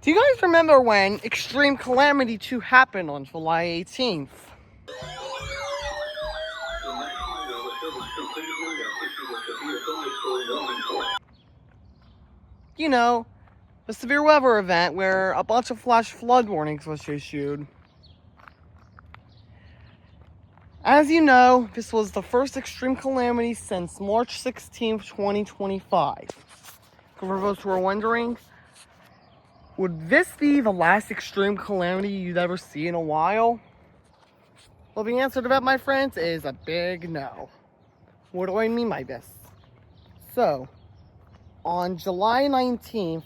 Do you guys remember when Extreme Calamity 2 happened on July 18th? You know, the severe weather event where a bunch of flash flood warnings was issued. As you know, this was the first extreme calamity since March 16th, 2025. For those who are wondering, would this be the last extreme calamity you'd ever see in a while? Well, the answer to that, my friends, is a big no. What do I mean by this? So, on July 19th,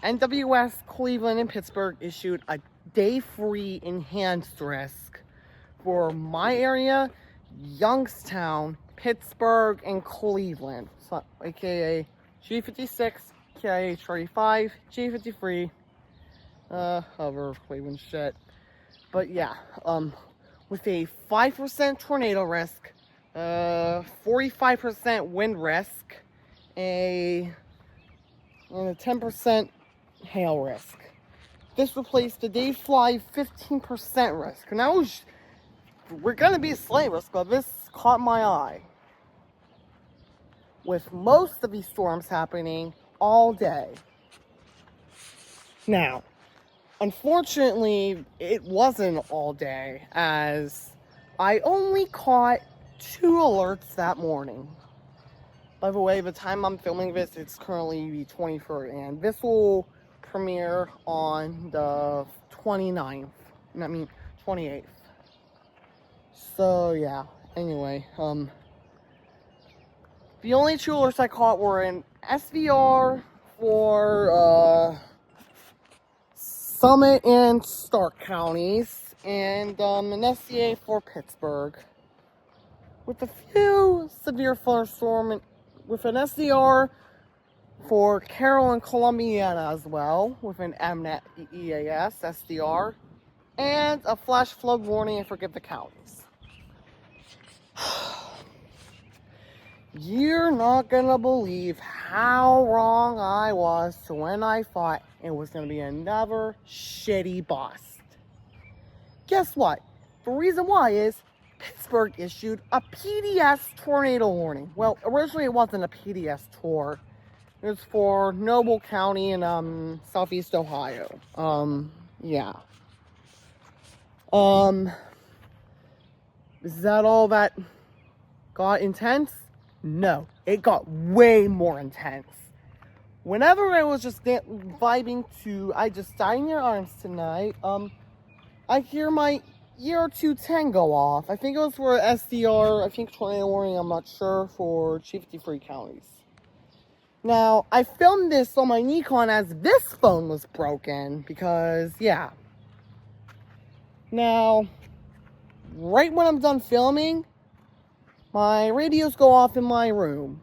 NWS, Cleveland, and Pittsburgh issued a day-free enhanced risk for my area, Youngstown, Pittsburgh, and Cleveland, so, aka G56, KH35, G53, other Cleveland shit. But yeah, with a 5% tornado risk, 45% wind risk, and a 10% hail risk. This replaced the day fly 15% risk. Now we're gonna be a slight risk, but this caught my eye. With most of these storms happening all day. Now, unfortunately, it wasn't all day, as I only caught 2 alerts that morning. By the way, the time I'm filming this, it's currently the 23rd, and this will premiere on the 29th. 28th. So, yeah. Anyway, the only 2 alerts I caught were in SVR for, Summit and Stark counties, and, an SCA for Pittsburgh. With a few severe thunderstorms, with an SDR for Carroll and Columbiana as well, with an MNET EAS SDR, and a flash flood warning for the counties. You're not gonna believe how wrong I was when I thought it was gonna be another shitty bust. Guess what? The reason why is Pittsburgh issued a PDS tornado warning. Well, originally it wasn't a PDS tour. It was for Noble County in southeast Ohio. Yeah. Is that all that got intense? No, it got way more intense. Whenever I was just vibing to I Just Died in Your Arms Tonight, I hear my Year 210 go off. I think it was for SDR, I think tornado warning, I'm not sure, for G53 counties. Now, I filmed this on my Nikon as this phone was broken, because, yeah. Now, right when I'm done filming, my radios go off in my room.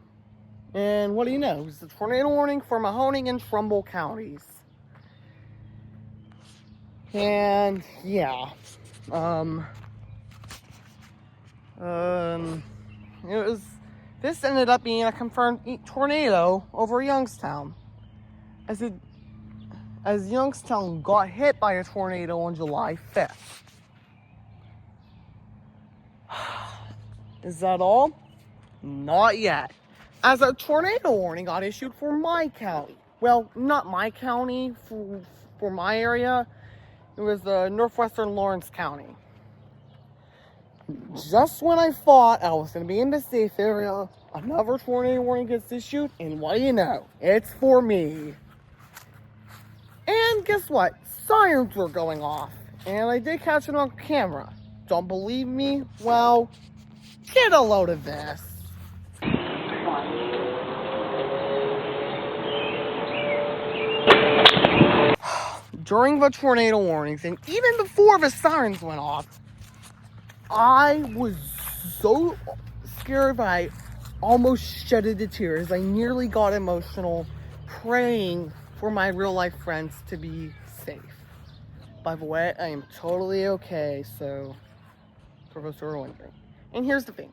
And what do you know? It's a tornado warning for Mahoning and Trumbull counties. And, yeah. This ended up being a confirmed tornado over Youngstown, as Youngstown got hit by a tornado on July 5th. Is that all? Not yet, as a tornado warning got issued for my county. Well, not my county, for my area. It was northwestern Lawrence County. Just when I thought I was going to be in the safe area, another tornado warning gets issued, and what do you know? It's for me. And guess what? Sirens were going off, and I did catch it on camera. Don't believe me? Well, get a load of this. During the tornado warnings, and even before the sirens went off, I was so scared that I almost shedded the tears. I nearly got emotional praying for my real life friends to be safe. By the way, I am totally okay, so for those who are wondering. And here's the thing.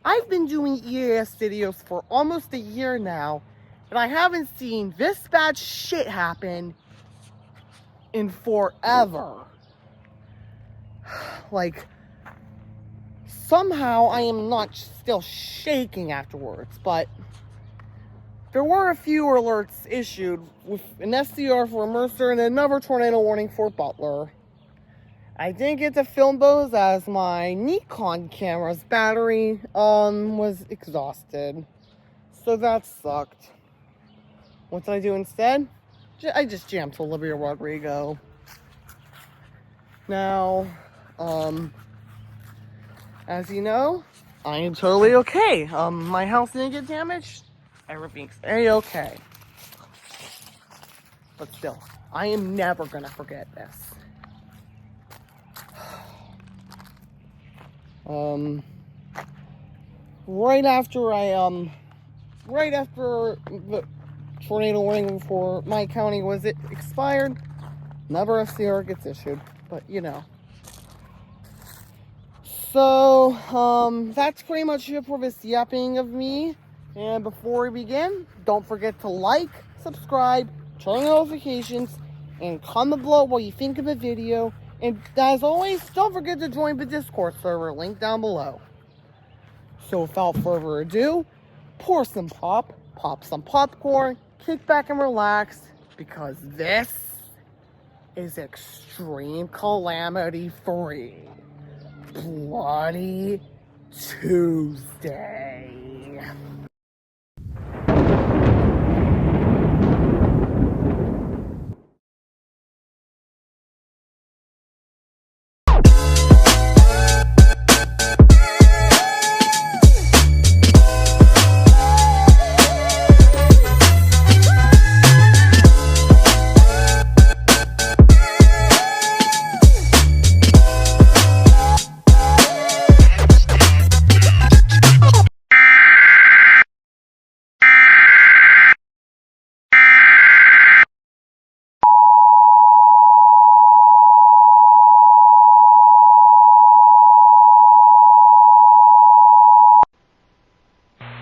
I've been doing EAS videos for almost a year now, And I haven't seen this bad shit happen in forever. Like, somehow I am not still shaking afterwards, but there were a few alerts issued with an SCR for Mercer and another tornado warning for Butler. I didn't get to film those as my Nikon camera's battery was exhausted. So that sucked. What did I do instead? I just jammed to Olivia Rodrigo. Now, as you know, I am totally okay. My house didn't get damaged. Everything's A-okay. But still, I am never gonna forget this. Right after the tornado warning for my county was expired, another FCR gets issued. But you know. So, that's pretty much it for this yapping of me. And before we begin, don't forget to like, subscribe, turn on notifications, and comment below what you think of the video. And as always, don't forget to join the Discord server, link down below. So without further ado, pour some pop some popcorn, kick back and relax, because this is Extreme Calamity 3. Bloody Tuesday.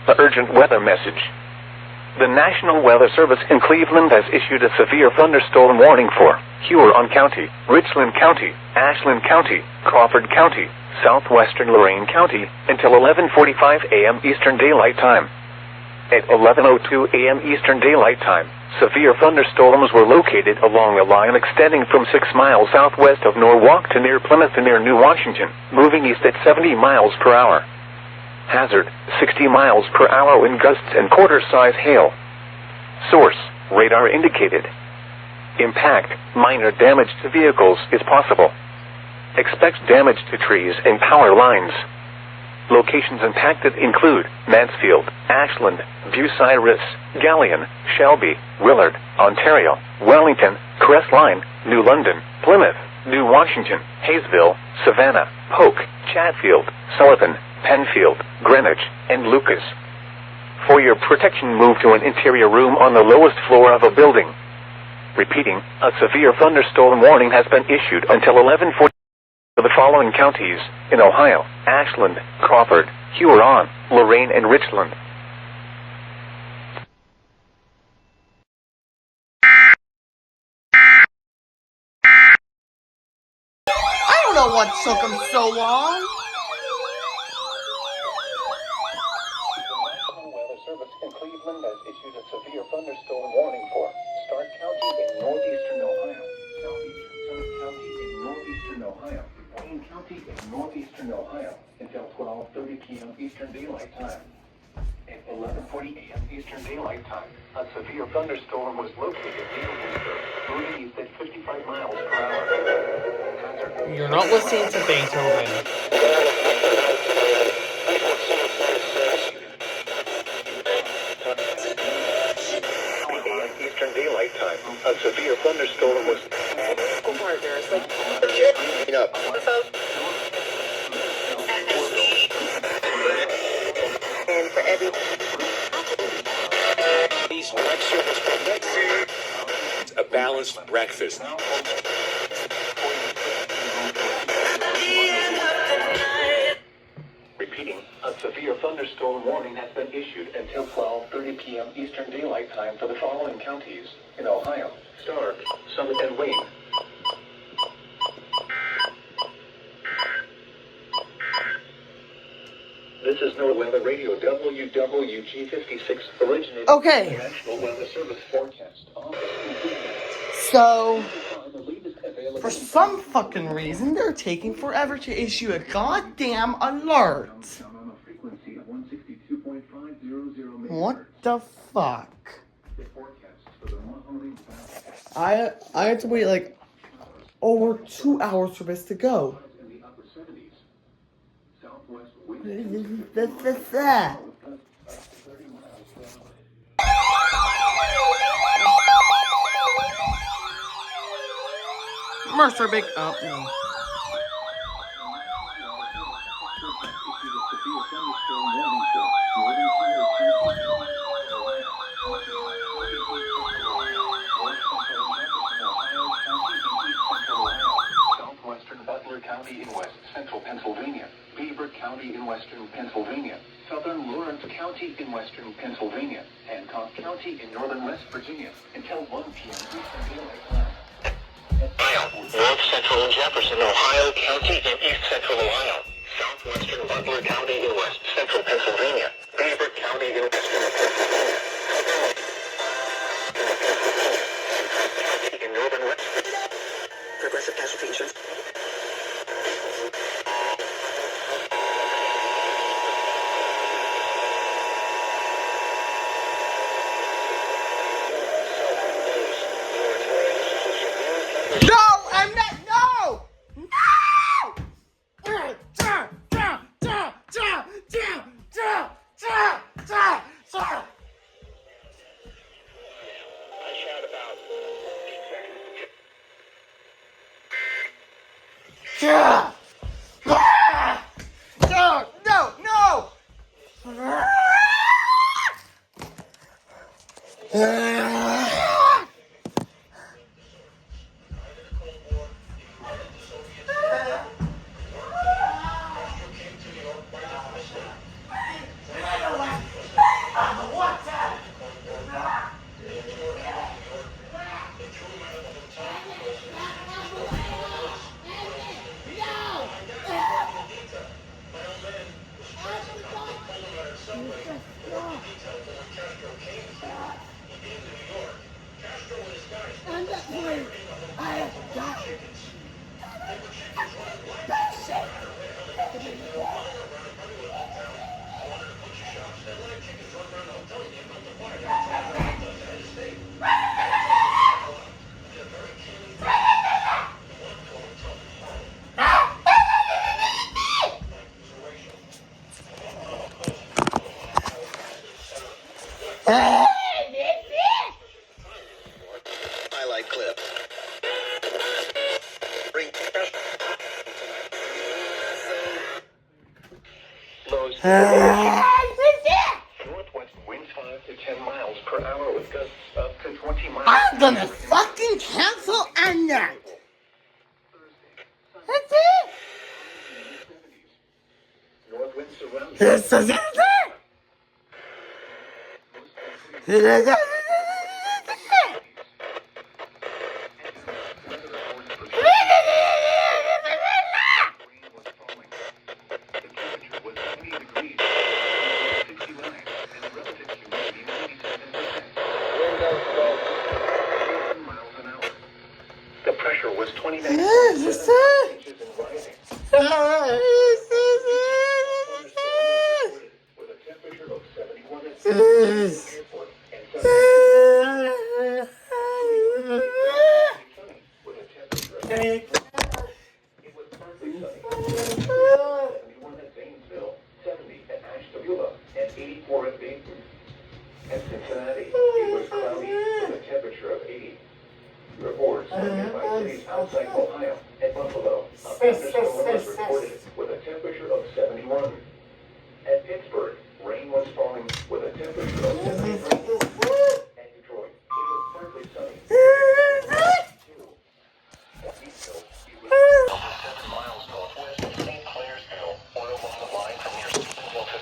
The urgent weather message. The National Weather Service in Cleveland has issued a severe thunderstorm warning for Huron County, Richland County, Ashland County, Crawford County, southwestern Lorain County until 11:45 a.m. Eastern Daylight Time. At 11:02 a.m. Eastern Daylight Time, severe thunderstorms were located along a line extending from 6 miles southwest of Norwalk to near Plymouth and near New Washington, moving east at 70 miles per hour. Hazard, 60 miles per hour in gusts and quarter-size hail. Source, radar indicated. Impact, minor damage to vehicles is possible. Expect damage to trees and power lines. Locations impacted include Mansfield, Ashland, Bucyrus, Galion, Shelby, Willard, Ontario, Wellington, Crestline, New London, Plymouth, New Washington, Hayesville, Savannah, Polk, Chatfield, Sullivan, Penfield, Greenwich, and Lucas. For your protection, move to an interior room on the lowest floor of a building. Repeating, a severe thunderstorm warning has been issued until 11:40 for the following counties in Ohio: Ashland, Crawford, Huron, Lorain, and Richland. I don't know what took him so long. Service in Cleveland has issued a severe thunderstorm warning for Stark County in northeastern Ohio, Southeastern County in northeastern Ohio, Wayne County in northeastern Ohio until 12:30 p.m. Eastern Daylight Time. At 11:40 a.m. Eastern Daylight Time, a severe thunderstorm was located near Worcester, moving east at 55 miles per hour. You're not listening to Beethoven. Eastern Daylight Time, a severe thunderstorm was partners like up. and for every a balanced breakfast. Repeating, a severe thunderstorm warning has been issued until 12:30 p.m. Eastern Daylight Time for the following counties in Ohio: Stark, Summit, and Wayne. This is NOAA Radio WWG56 originating Okay. National Weather Service forecast. So, for some fucking reason, they're taking forever to issue a goddamn alert. What the fuck? I had to wait like over 2 hours for this to go. Mercer Big. Oh, no. Southwestern Butler County in West Central Pennsylvania, Beaver County in Western Pennsylvania, Southern Lawrence County in Western Pennsylvania, Hancock County in Northern West Virginia until 1 p.m. Eastern Daylight Time. North Central Jefferson, Ohio County in East Central Ohio, Southwestern Butler County in West Central Pennsylvania, Beaver County in Western Pennsylvania, in Northern West Progressive Casualty Insurance. No, I'm not. No! Highlight clip. Lows. Northwest winds 5 to 10 miles per hour with gusts up to 20 miles. I'm gonna fucking cancel on that. That's it. North winds surround. This is it. The pressure was 29 This is it. inches and rising. With a temperature of 71 at the airport and 70 with a temperature of 80. It was partly sunny. 71 at Zanesville, 70 at Ashtabula, and 84 at Dayton. At Cincinnati, it was cloudy with a temperature of 80. Reports from nearby cities outside Ohio and Buffalo, a thunderstorm was reported with a temperature of 71. At Pittsburgh, rain was falling with a temperature of 73. At Detroit, it was partly sunny. At Eastville, it was 7 miles northwest of St. Clairsville, oil on the line from near Stephenville to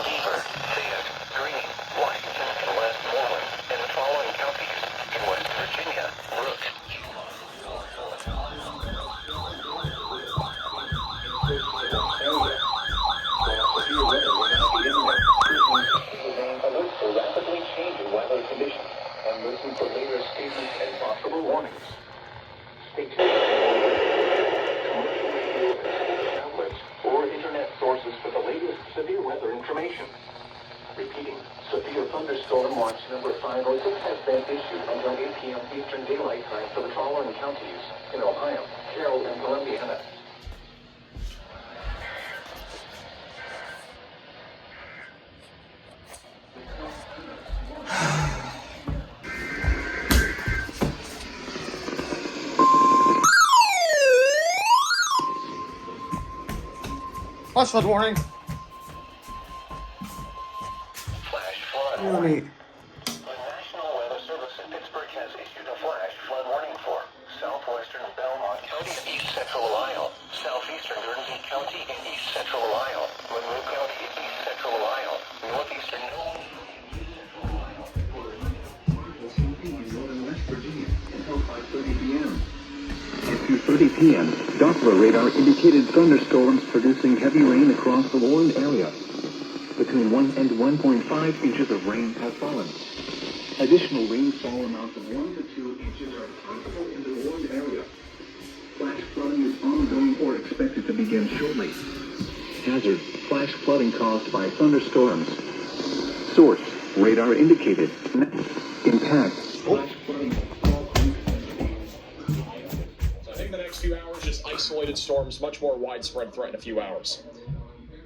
Beaver, Fayette, Greene, Washington, and Westmoreland, and the following counties in West Virginia, Brooks. Alert for rapidly changing weather conditions and listen for later statements and possible warnings. Stay tuned. Commercial radio and television outlets or internet sources for the latest severe weather information. Repeating, severe thunderstorm watch number 506 has been issued until 8 p.m. Eastern Daylight Time for the following counties in Ohio, Carroll, and Columbia. Flash flood warning. Flash flood. Let me. The National Weather Service in Pittsburgh has issued a flash flood warning for southwestern Belmont County in east central Ohio, southeastern Guernsey County in east central Ohio, Monroe County in east central Ohio, northeastern At 2:30 p.m., Doppler radar indicated thunderstorms producing heavy rain across the warned area. Between 1 and 1.5 inches of rain have fallen. Additional rainfall amounts of 1 to 2 inches are possible in the warned area. Flash flooding is ongoing or expected to begin shortly. Hazard: flash flooding caused by thunderstorms. Source: radar indicated. Impact: flash flooding. I think the next few hours, just isolated storms, much more widespread threat in a few hours.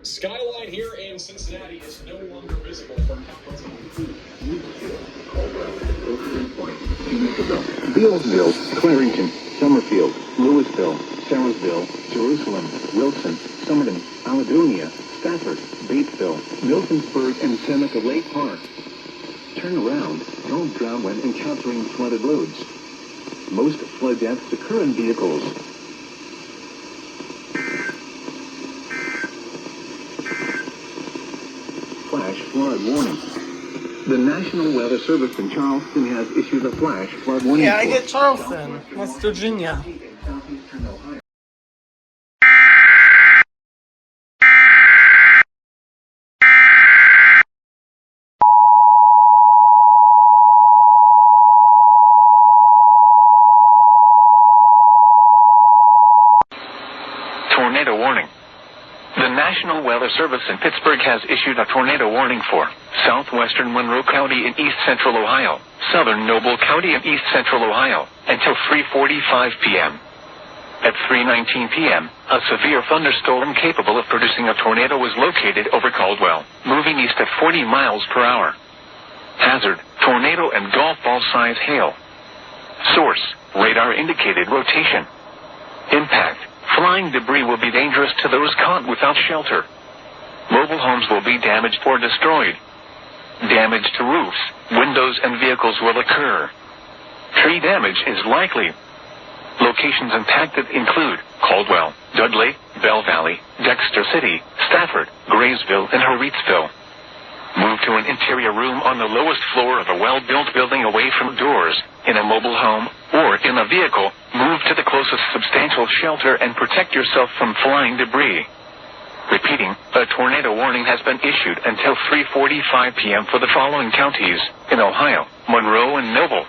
Skyline here in Cincinnati is no longer visible from Bealsville, Clarington, Summerfield, Louisville, Sarasville, Jerusalem, Wilson, Somerton, Alledonia, Stafford, Batesville, Miltonsburg, and Seneca Lake Park. Turn around. Don't drown when encountering flooded roads. Most flood deaths occur in vehicles. Flash flood warning. The National Weather Service in Charleston has issued a flash flood warning. Yeah, I get Charleston, West Virginia. Southeastern Ohio. tornado warning. The National Weather Service in Pittsburgh has issued a tornado warning for southwestern Monroe County in east central Ohio, southern Noble County in east central Ohio, until 3:45 p.m. At 3:19 p.m., a severe thunderstorm capable of producing a tornado was located over Caldwell, moving east at 40 miles per hour. Hazard: tornado and golf ball size hail. Source: radar indicated rotation. Impact: flying debris will be dangerous to those caught without shelter. Mobile homes will be damaged or destroyed. Damage to roofs, windows, and vehicles will occur. Tree damage is likely. Locations impacted include Caldwell, Dudley, Bell Valley, Dexter City, Stafford, Graysville, and Harrietsville. Move to an interior room on the lowest floor of a well-built building away from doors, in a mobile home, or in a vehicle. Move to the closest substantial shelter and protect yourself from flying debris. Repeating, a tornado warning has been issued until 3:45 p.m. for the following counties in Ohio: Monroe and Noble.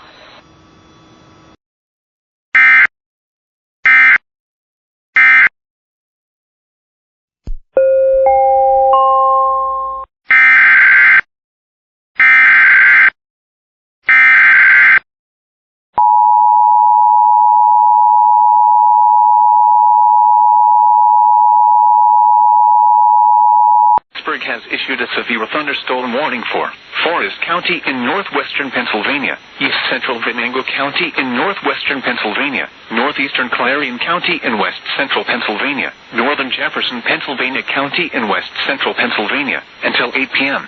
Pittsburgh has issued a severe thunderstorm warning for Forest County in northwestern Pennsylvania, east central Venango County in northwestern Pennsylvania, northeastern Clarion County in west central Pennsylvania, northern Jefferson, Pennsylvania County in west central Pennsylvania, until 8 p.m.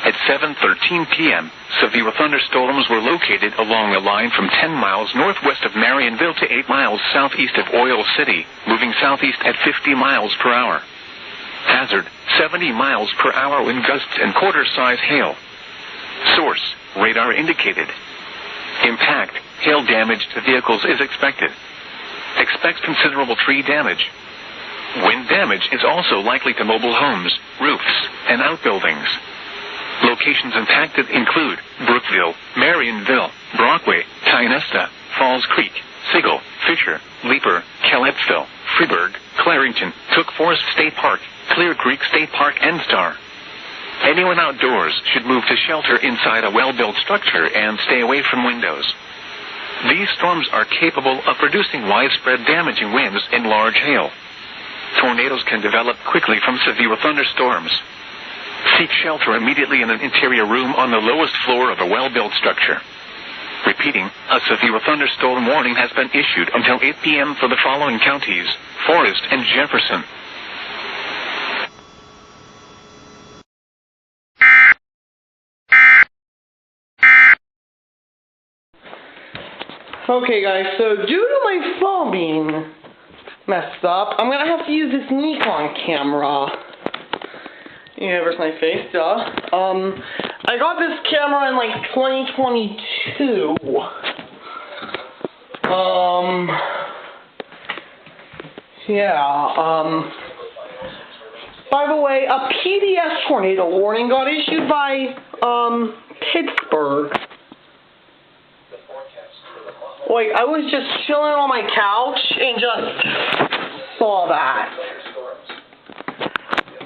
At 7:13 p.m., severe thunderstorms were located along a line from 10 miles northwest of Marionville to 8 miles southeast of Oil City, moving southeast at 50 miles per hour. Hazard, 70 miles per hour wind gusts and quarter-size hail. Source, radar indicated. Impact, hail damage to vehicles is expected. Expects considerable tree damage. Wind damage is also likely to mobile homes, roofs, and outbuildings. Locations impacted include Brookville, Marionville, Brockway, Tynesta, Falls Creek, Sigel, Fisher, Leaper, Calypsville, Freeburg, Clarington, Cook Forest State Park, Clear Creek State Park, and Star. Anyone outdoors should move to shelter inside a well-built structure and stay away from windows. These storms are capable of producing widespread damaging winds and large hail. Tornadoes can develop quickly from severe thunderstorms. Seek shelter immediately in an interior room on the lowest floor of a well-built structure. Repeating, a severe thunderstorm warning has been issued until 8 p.m. for the following counties: Forest and Jefferson. Okay guys, so due to my phone being messed up, I'm gonna have to use this Nikon camera. Yeah, versus my face, duh. I got this camera in like 2022. By the way, a PDS tornado warning got issued by, Pittsburgh. Like, I was just chilling on my couch and just saw that.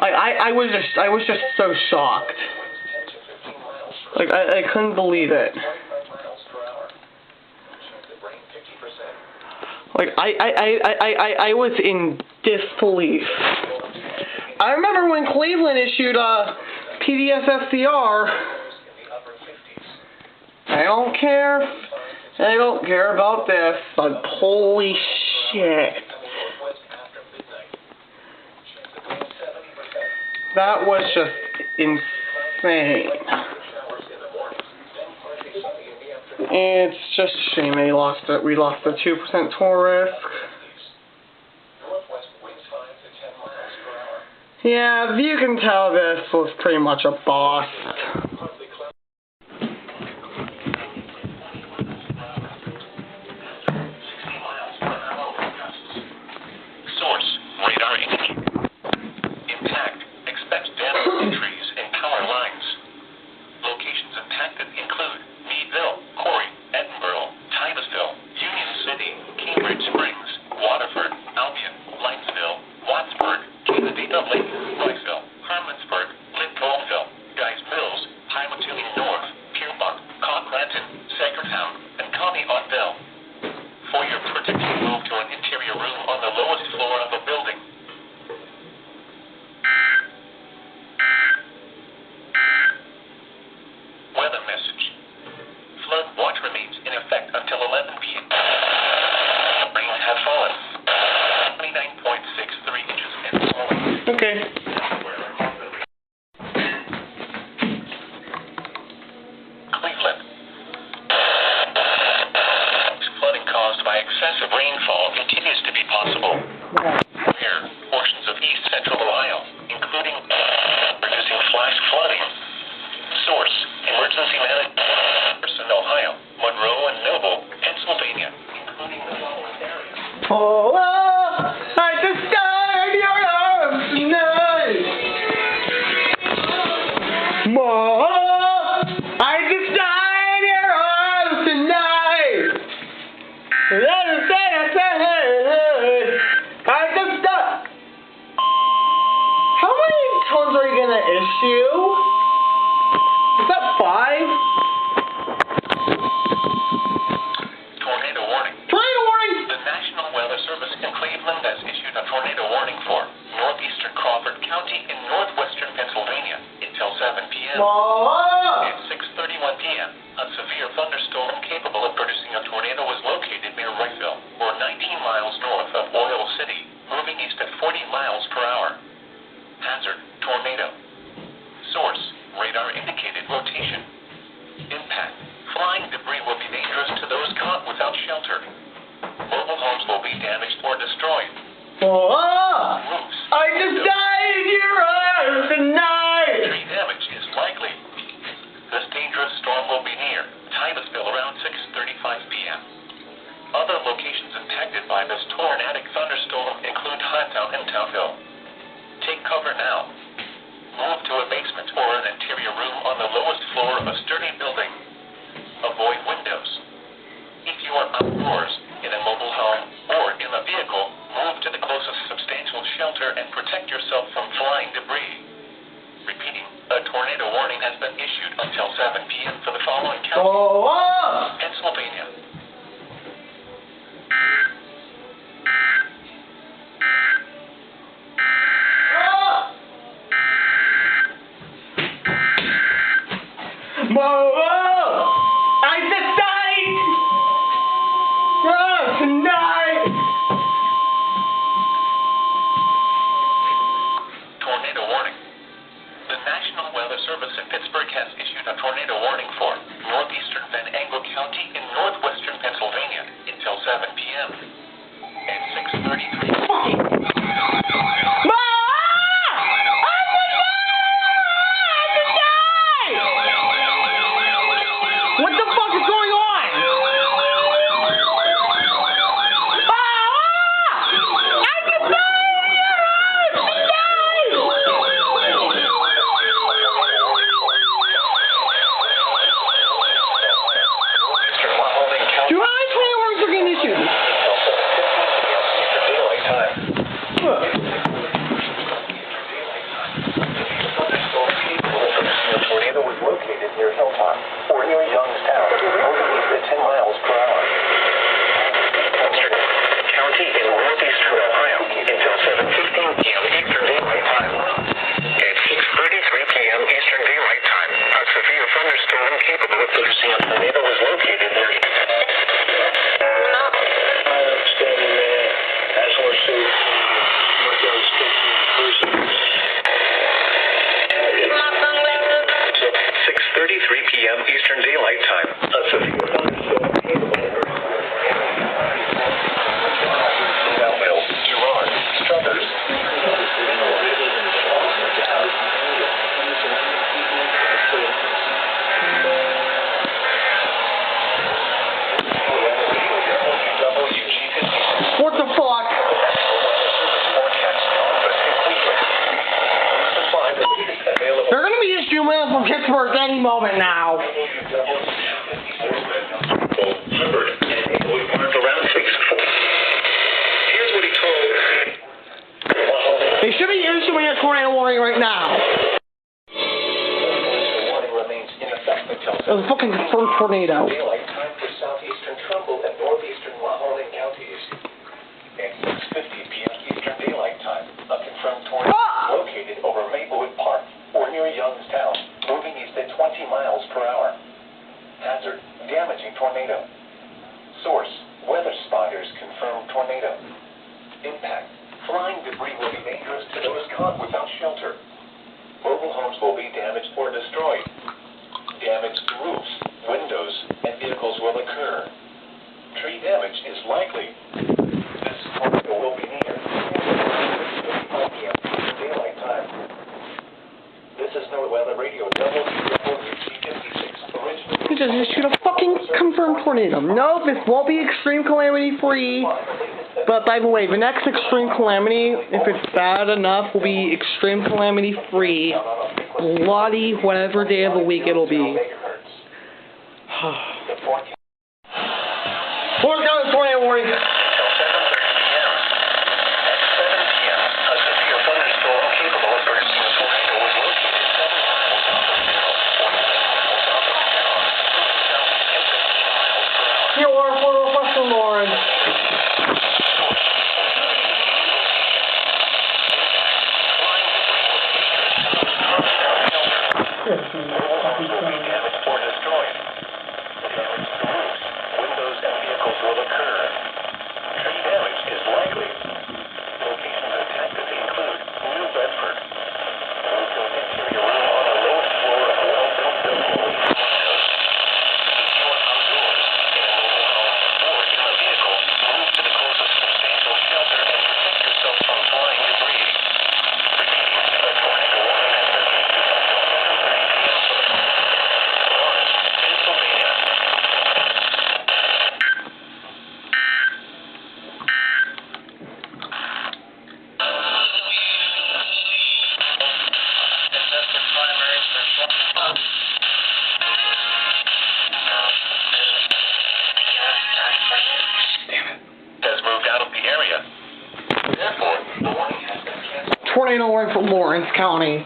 I was just so shocked. Like, I couldn't believe it. Like, I was in disbelief. I remember when Cleveland issued a PDS FCR. I don't care about this, but holy shit. That was just insane. It's just a shame we lost the 2% tour risk. Yeah, you can tell this was pretty much a bust. Okay. Cleveland. Flooding caused by excessive rainfall continues to be possible. Here, portions of east central Ohio, including producing flash flooding. Source, emergency management in Ohio, Monroe and Noble, Pennsylvania, including the following areas. Oh, I just died in your arms tonight. Mom, I just died in your arms tonight. I just died. How many tones are you gonna issue? Is that 5? Tornado warning. Tornado warning! The National Weather Service in Cleveland has issued a tornado warning for northeastern Crawford County in northwestern Pennsylvania until 7 p.m. At 6:31 p.m., a severe thunderstorm capable of producing a tornado was located near Wrightsville, or 19 miles north of Oil City, moving east at 40 miles per hour. Hazard, tornado. Source, radar indicated rotation. Impact, flying debris will be dangerous to those caught without shelter. Mobile homes will be damaged or destroyed. Oh, Roofs. I just died in your has been issued until 7 p.m. for the following counties. Oh! Pennsylvania. I just died! Tonight! Tornado warning. The National Weather Service in Pittsburgh has issued a tornado warning for northeastern Van Angle County in northwestern Pennsylvania until 7 p.m. At 6:33. What the fuck is going on? Do I play words are getting issued? A tornado was located near Hilltop or near Youngstown, moving at 10 miles per hour. Western County in northeastern Ohio until 7:15 p.m. Eastern Daylight Time. At 6:33 p.m. Eastern Daylight Time, a severe thunderstorm capable of producing a tornado was located near. Outstanding man. As we're seeing, what goes to person. 6:33 p.m. Eastern Daylight Time. A severe thunderstorm Belleville, Gerard, Struthers. What the fuck? They're gonna be issuing mail from Pittsburgh any moment now. Around 6:40. Here's what he told. They should be issuing a tornado warning right now. The warning remains in effect until It was a fucking confirmed tornado. daylight time for southeastern Trumbull and northeastern Mahoning counties. At 6:50 p.m. Eastern Daylight Time, a confirmed tornado located over Maplewood Park or near Youngstown, moving east at 20 miles per hour. Hazard, damaging tornado. Source, weather spotters confirmed tornado. Impact, flying debris will be dangerous to those caught without shelter. Mobile homes will be damaged or destroyed. Damage to roofs, windows, and vehicles will occur. Tree damage is likely. This tornado will be near 5 p.m. Daylight Time. This is NOAA Weather Radio WWC56 original. He just issued a fucking confirmed tornado. No, this won't be extreme calamity free. But by the way, the next extreme calamity, if it's bad enough, will be extreme calamity free. Bloody whatever day of the week it'll be. Who's got a tornado warning? Here, we're Western Lawrence. Windows and vehicles will occur. Tree damage is likely. Locations affected include New Bedford. Move to an interior room on the lowest floor of a well-built building. Secure outdoors in a mobile home or in a vehicle. Move to the closest substantial shelter and protect yourself from flying debris. Repeating, a tornado warning has been issued until 7:30 p.m. Lawrence, Pennsylvania. Has moved out of the area. Therefore, the warning has been canceled. Tornado warning for Lawrence County.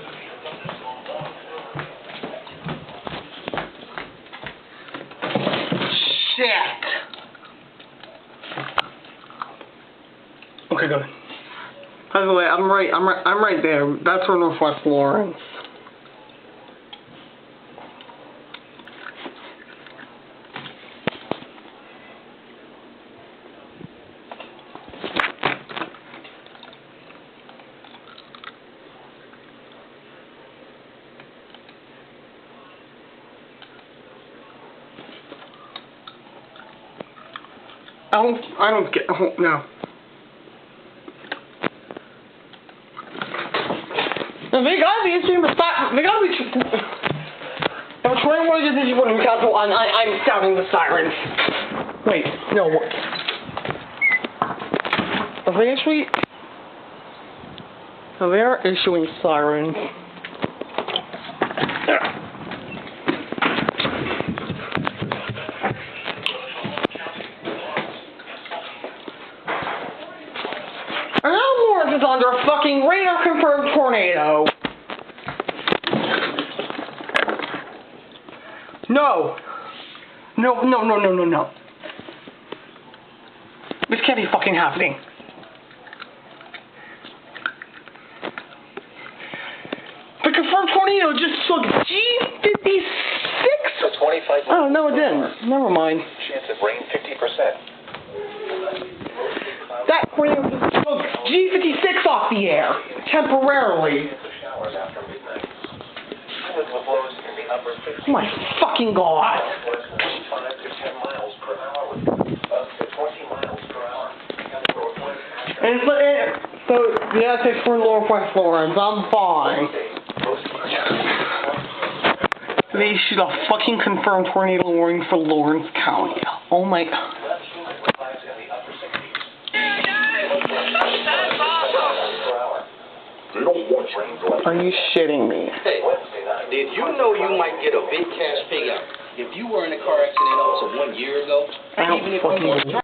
Okay, good. By the way, I'm right there. That's where Northwest Lawrence. I don't get, oh, no. They gotta be issuing the siren. They gotta be. If a train was just issued from Council, I'm sounding the sirens. Wait, no. Are they actually? They're issuing sirens. And now Lawrence is under a fucking radar-confirmed tornado. No. No. This can't be fucking happening. The confirmed tornado just took G56. The 25. Oh, no, it didn't. Never mind. Chance of rain 50%. That tornado just took G56 off the air temporarily. Showers after midnight. Lows in the upper 50s. Oh my fucking god. 5 to 10 miles per hour with up to 20 miles per hour. And so yeah, it's for Northwest Lawrence. I'm fine. They issued a fucking confirmed tornado warning for Lawrence County. Oh my god. Are you shitting me? Hey, did you know you might get a big cash payout if you were in a car accident up to 1 year ago? I don't Even if fucking you were know.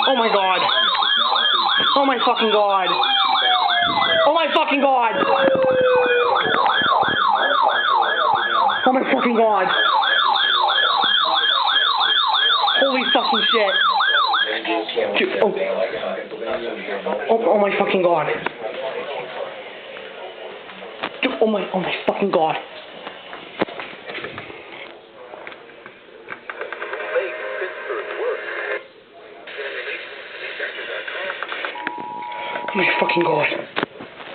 Oh my god. Oh my fucking god. Oh my fucking god. Oh my fucking god. Holy fucking shit. Dude, oh my fucking god. Dude, oh my fucking god. Oh my fucking god.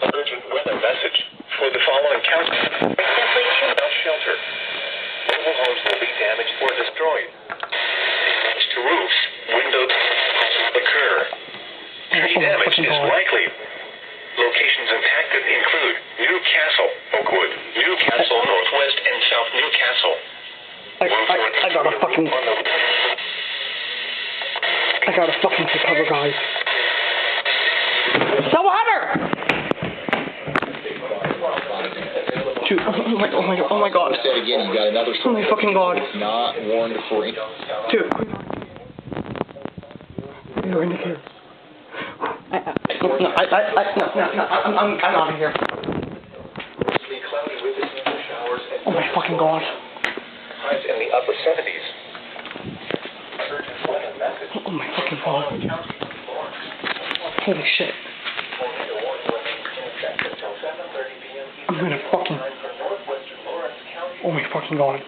Urgent weather message for the following county. Simply without shelter. Mobile homes will be damaged or destroyed. Damage to roofs, windows will occur. Tree damage is likely. Locations impacted include Newcastle, Oakwood, Newcastle, Northwest, and South Newcastle. I gotta fucking take cover, guys. So water! Dude, oh my god. Say it again, you got another Oh my fucking god. not warned for it. Dude. You're indicator. No, I'm out of here. Oh my fucking god. Highs in the upper 70s. Urgent weather message. Oh my fucking god. Holy shit. I'm gonna fucking. Oh my fucking god.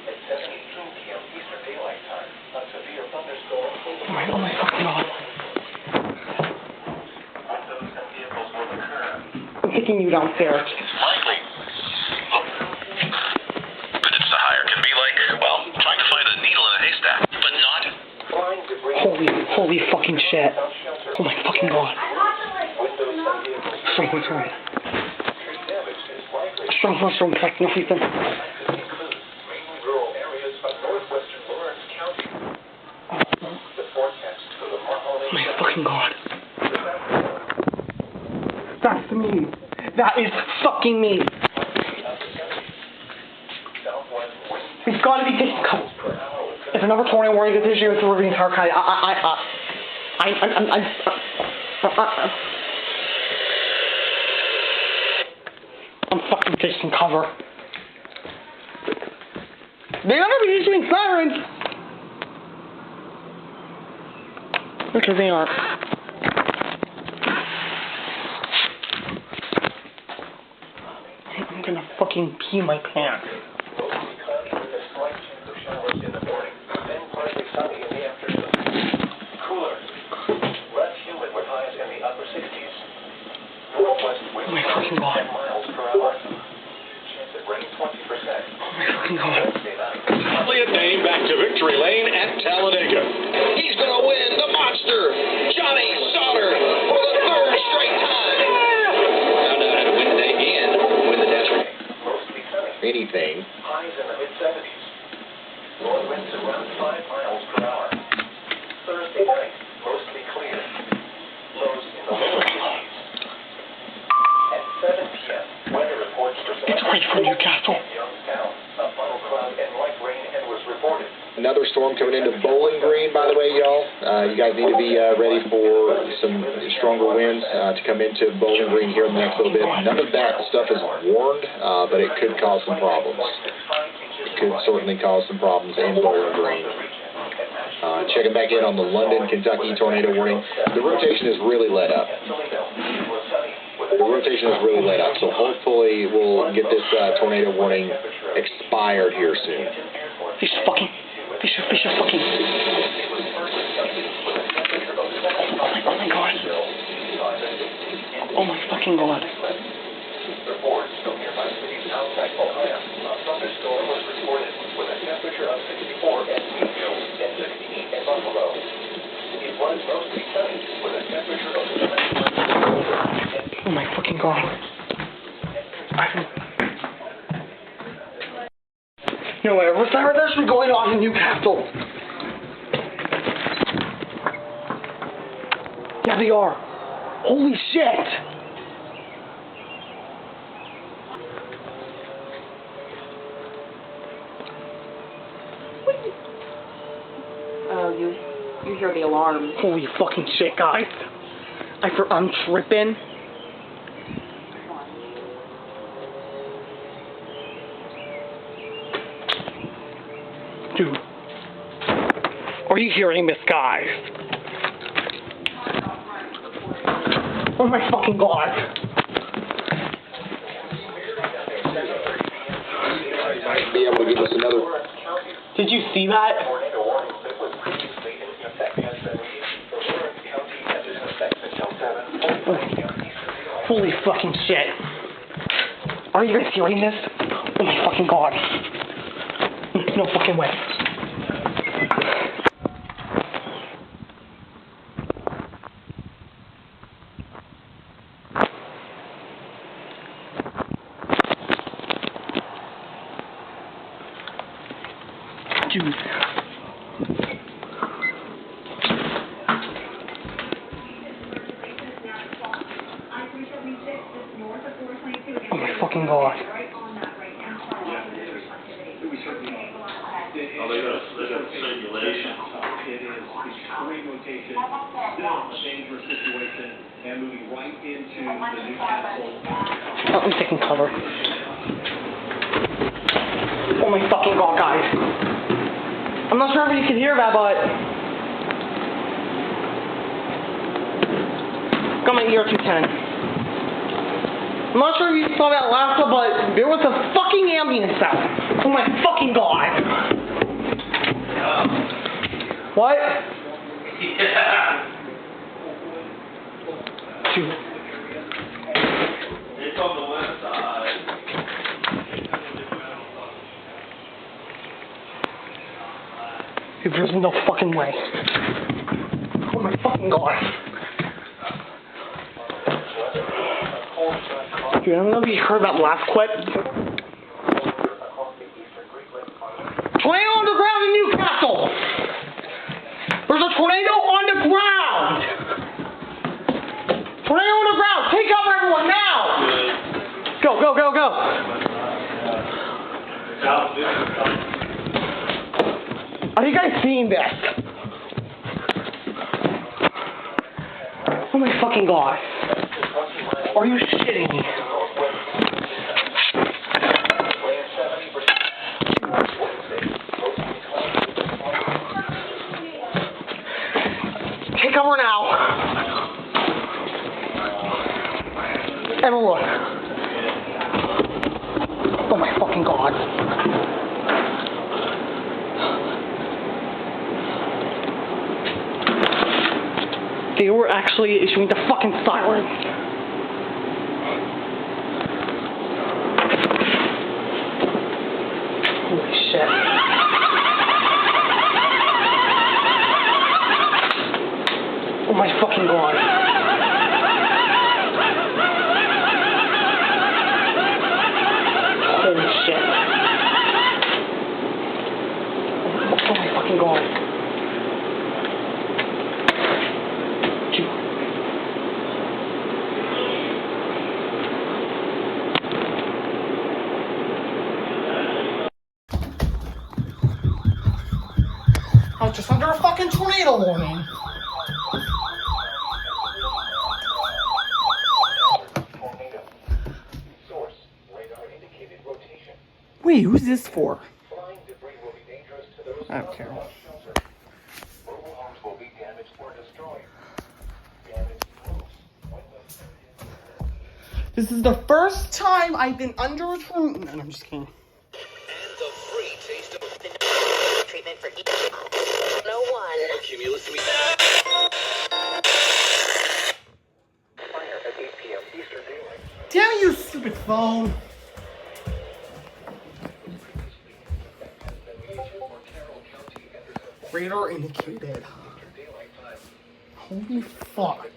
Oh my fucking god. I'm taking you downstairs. Likely. Minutes to hire can be like, well, trying to find a needle in a haystack, but not. Holy fucking shit. Oh my fucking god. Strong, back, no reason. Oh my fucking god. That's me. That is fucking me. We've got to another tornado warning that issued through the entire country. I'm fucking taking cover. They're gonna be issuing sirens! Because they aren't. I'm gonna fucking pee my pants. Elliott Dane back to victory lane at Talladega. He's going to win the monster, Johnny Sauter, for the third straight time. Found out how to win today and win the desert. Anything. Highs in the mid-70s. North winds around 5 miles per hour. Thursday night, mostly clear. Lows in the lower 50s. At 7 p.m., weather reports for It's right from Newcastle. Youngstown. A funnel cloud and light rain ahead was reported. Another storm coming into Bowling Green, by the way, y'all. You guys need to be ready for some stronger winds to come into Bowling Green here in the next little bit. None of that stuff is warned, but it could cause some problems. It could certainly cause some problems in Bowling Green. Checking back in on the London, Kentucky tornado warning. The rotation is really let up. So hopefully we'll get this tornado warning expired here soon. Fish fucking. Oh my fucking god. Reports from nearby cities outside Ohio. A thunderstorm was reported with a temperature of 64 at Greenville and 68 at Buffalo. It was mostly sunny with a temperature of 71. Oh my fucking god. You know, whatever siren that should be going on in Newcastle. Yeah, they are. Holy shit! Oh, you hear the alarm. Holy fucking shit, guys. I'm tripping. Dude. Are you hearing this, guys? Oh my fucking god. Might be able to give us another. Did you see that? Holy fucking shit. Are you guys hearing this? Oh my fucking god. No fucking way. Dude. Oh my fucking god. Oh, they got a simulation. It is extreme rotation, still a dangerous situation, and moving right into the Newcastle. Oh, I'm taking cover. Oh my fucking god, guys. I'm not sure if you can hear that, but got my ear 210. I'm not sure if you saw that last one, but there was a fucking ambulance out. Oh my fucking god. What? Yeah. Dude. It's on the west side. Dude, there's no fucking way. Oh my fucking god. Dude, I don't know if you heard that last clip. Tornado on the ground in Newcastle! There's a tornado on the ground! Tornado on the ground! Take cover, everyone, now! Go, go, go, go! Are you guys seeing this? Oh my fucking god. Are you shitting me? Take cover now. And look. Oh my fucking god. They were actually issuing the fucking siren. Holy shit. Oh my fucking god. Holy shit. Oh my fucking god. I was just under a fucking tornado warning. Wait, who's this for? I don't care. This is the first time I've been under a tornado. No, I'm just kidding. And the free taste of treatment for no one. Cumulus Sweet. Fire at 8 p.m. Eastern Daylight. Damn you, stupid phone. Radar indicated. Holy fuck.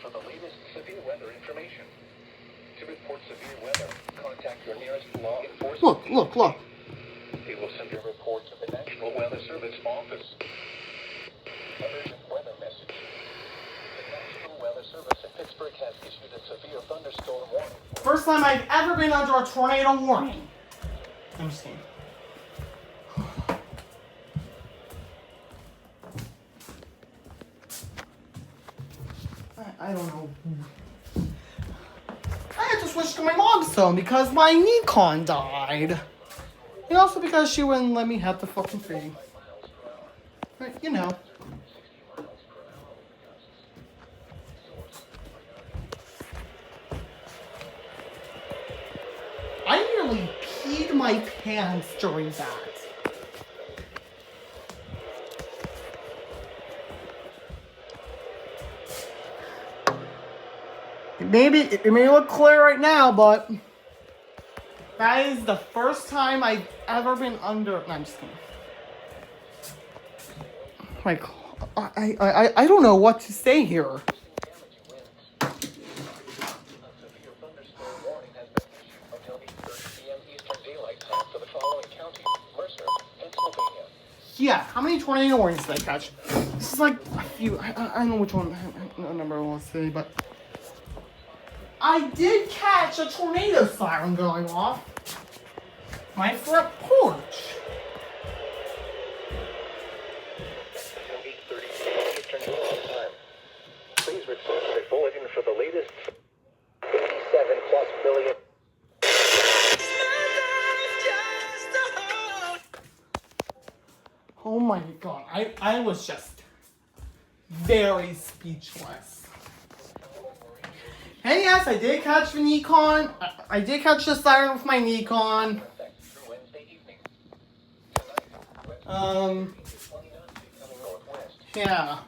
For the latest severe weather information. To report severe weather, contact your nearest law enforcement. Look. They will send a report to the National Weather Service office. Urgent weather message. The National Weather Service in Pittsburgh has issued a severe thunderstorm warning. First time I've ever been under a tornado warning. I'm just kidding. I don't know. I had to switch to my mom's phone because my Nikon died. And also because she wouldn't let me have the fucking thing. But, you know. I nearly peed my pants during that. It may look clear right now, but that is the first time I've ever been under. No, I'm just kidding. Like, I don't know what to say here. Yeah, how many tornado warnings did I catch? This is like a few. I don't know which one number I want to say, but I did catch a tornado siren going off my front porch. 8:30 Eastern Daylight Time. Please report a bulletin for the latest 87 plus billion. Oh my god, I was just very speechless. And yes, I did catch the Nikon. I did catch the siren with my Nikon. Yeah.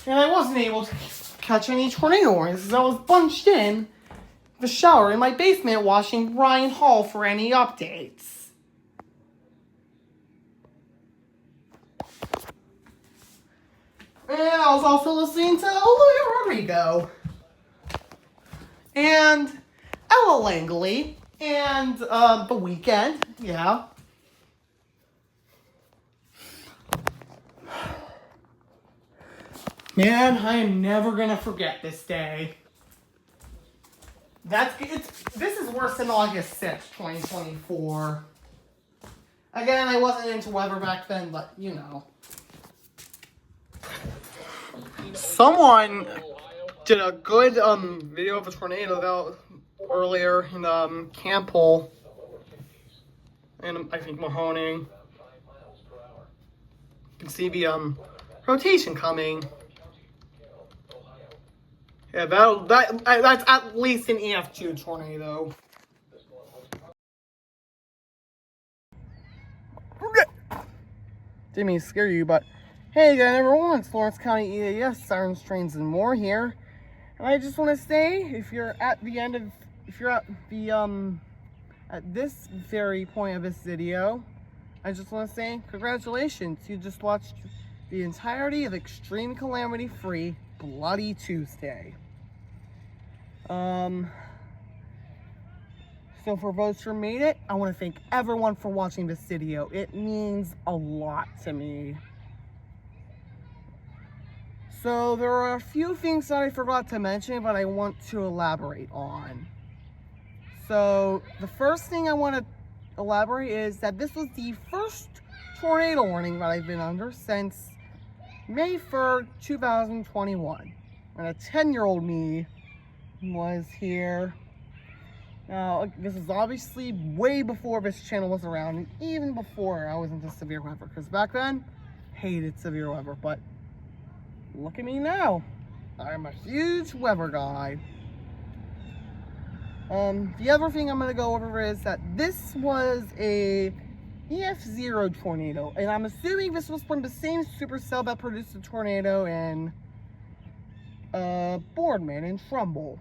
And I wasn't able to catch any tornado warnings because I was bunched in the shower in my basement watching Ryan Hall for any updates. And I was also listening to Olivia Rodrigo. And Ella Langley. And The Weeknd. Yeah. Man, I am never gonna forget this day. This is worse than August 6th, 2024. Again, I wasn't into weather back then, but you know. Someone did a good video of a tornado earlier in Campbell and I think Mahoney. You can see the rotation coming. Yeah, that's at least an EF2 tornado. Didn't mean to scare you, but hey again everyone, it's Lawrence County EAS, Sirens, Trains, and More here. And I just want to say, if you're at this very point of this video, I just want to say congratulations. You just watched the entirety of Extreme Calamity Free Bloody Tuesday. So for those who made it, I want to thank everyone for watching this video. It means a lot to me. So there are a few things that I forgot to mention, but I want to elaborate on. So the first thing I want to elaborate is that this was the first tornado warning that I've been under since May 3rd, 2021. And a 10-year-old me was here. Now, this is obviously way before this channel was around, and even before I was into severe weather, because back then, hated severe weather, but look at me now. I'm a huge weather guy. The other thing I'm going to go over is that this was a EF0 tornado, and I'm assuming this was from the same supercell that produced the tornado in Boardman and Trumbull.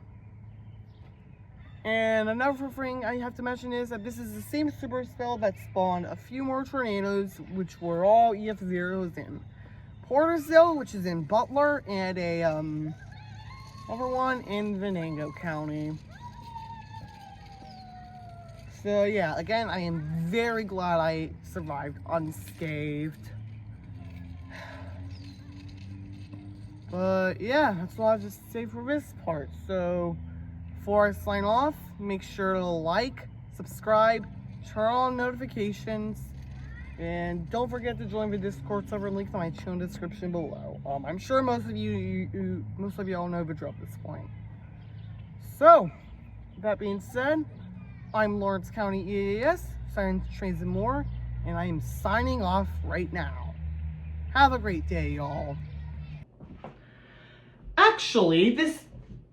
And another thing I have to mention is that this is the same supercell that spawned a few more tornadoes, which were all EF0s in Portersville, which is in Butler, and a other one in Venango County. So yeah, again, I am very glad I survived unscathed. But yeah, that's all I have to say for this part. So before I sign off, make sure to like, subscribe, turn on notifications, and don't forget to join the Discord server link in my channel description below. I'm sure most of you all know the drill at this point. So, that being said, I'm Lawrence County EAS, Sirens, Trains, and More, and I am signing off right now. Have a great day, y'all. Actually, this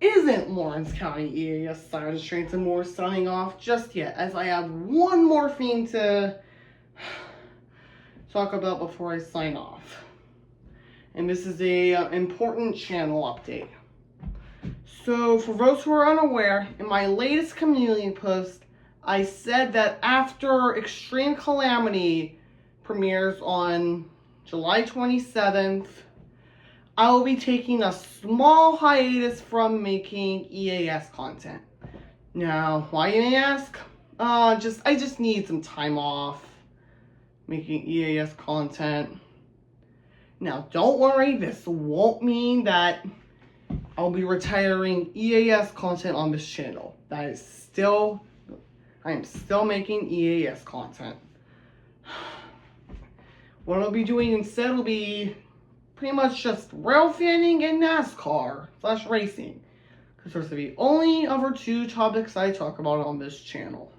isn't Lawrence County EAS, Sirens, Trains, and More signing off just yet, as I have one more thing to talk about before I sign off. And this is a important channel update. So, for those who are unaware, in my latest community post, I said that after Extreme Calamity premieres on July 27th, I will be taking a small hiatus from making EAS content. Now, why you may ask? I just need some time off making EAS content. Now, don't worry, this won't mean that I'll be retiring EAS content on this channel. I am still making EAS content. What I'll be doing instead will be pretty much just rail fanning and NASCAR / racing, because those are the only other two topics I talk about on this channel.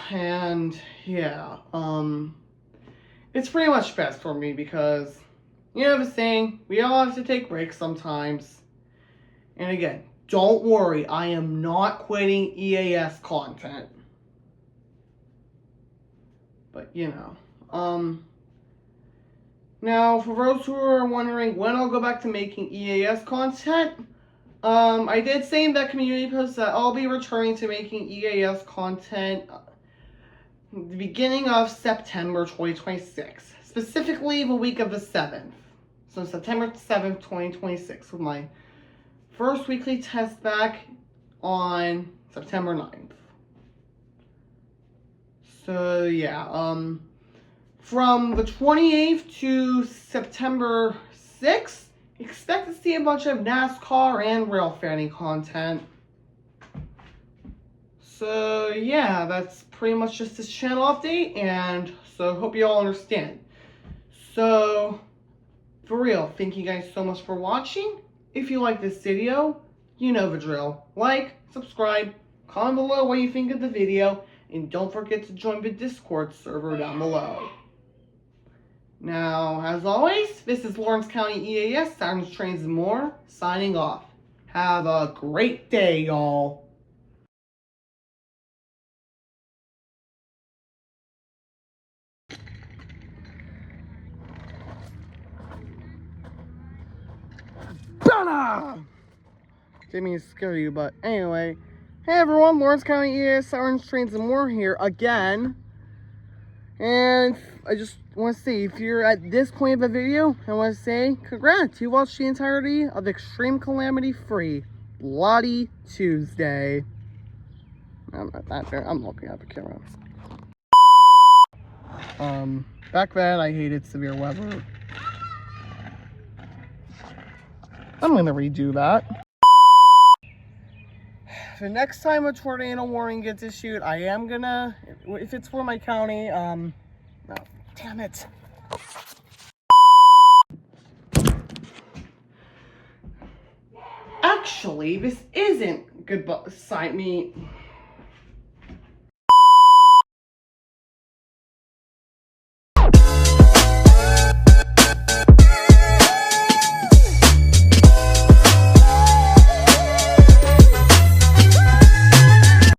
And yeah, it's pretty much best for me because, you know the saying, we all have to take breaks sometimes. And again, don't worry, I am not quitting EAS content. But you know, now, for those who are wondering when I'll go back to making EAS content, I did say in that community post that I'll be returning to making EAS content the beginning of September 2026. Specifically the week of the 7th. So September 7th, 2026, with my first weekly test back on September 9th. So yeah, from the 28th to September 6th, expect to see a bunch of NASCAR and rail fanning content. So yeah, that's pretty much just this channel update, and so hope you all understand. So for real, thank you guys so much for watching. If you like this video, you know the drill. Like, subscribe, comment below what you think of the video, and don't forget to join the Discord server down below. Now, as always, this is Lawrence County EAS, Sirens, Trains, and More, signing off. Have a great day, y'all. Didn't mean to scare you, but anyway. Hey everyone, Lawrence County EAS, Sirens, Trains, and More here again. And I just want to say, if you're at this point of the video, I want to say congrats. You watched the entirety of Extreme Calamity Free. Bloody Tuesday. I'm not that there. I'm looking at the camera. Back then I hated severe weather. I'm gonna redo that. The next time a tornado warning gets issued, I am gonna, if it's for my county, no, damn it. Actually, this isn't goodbye,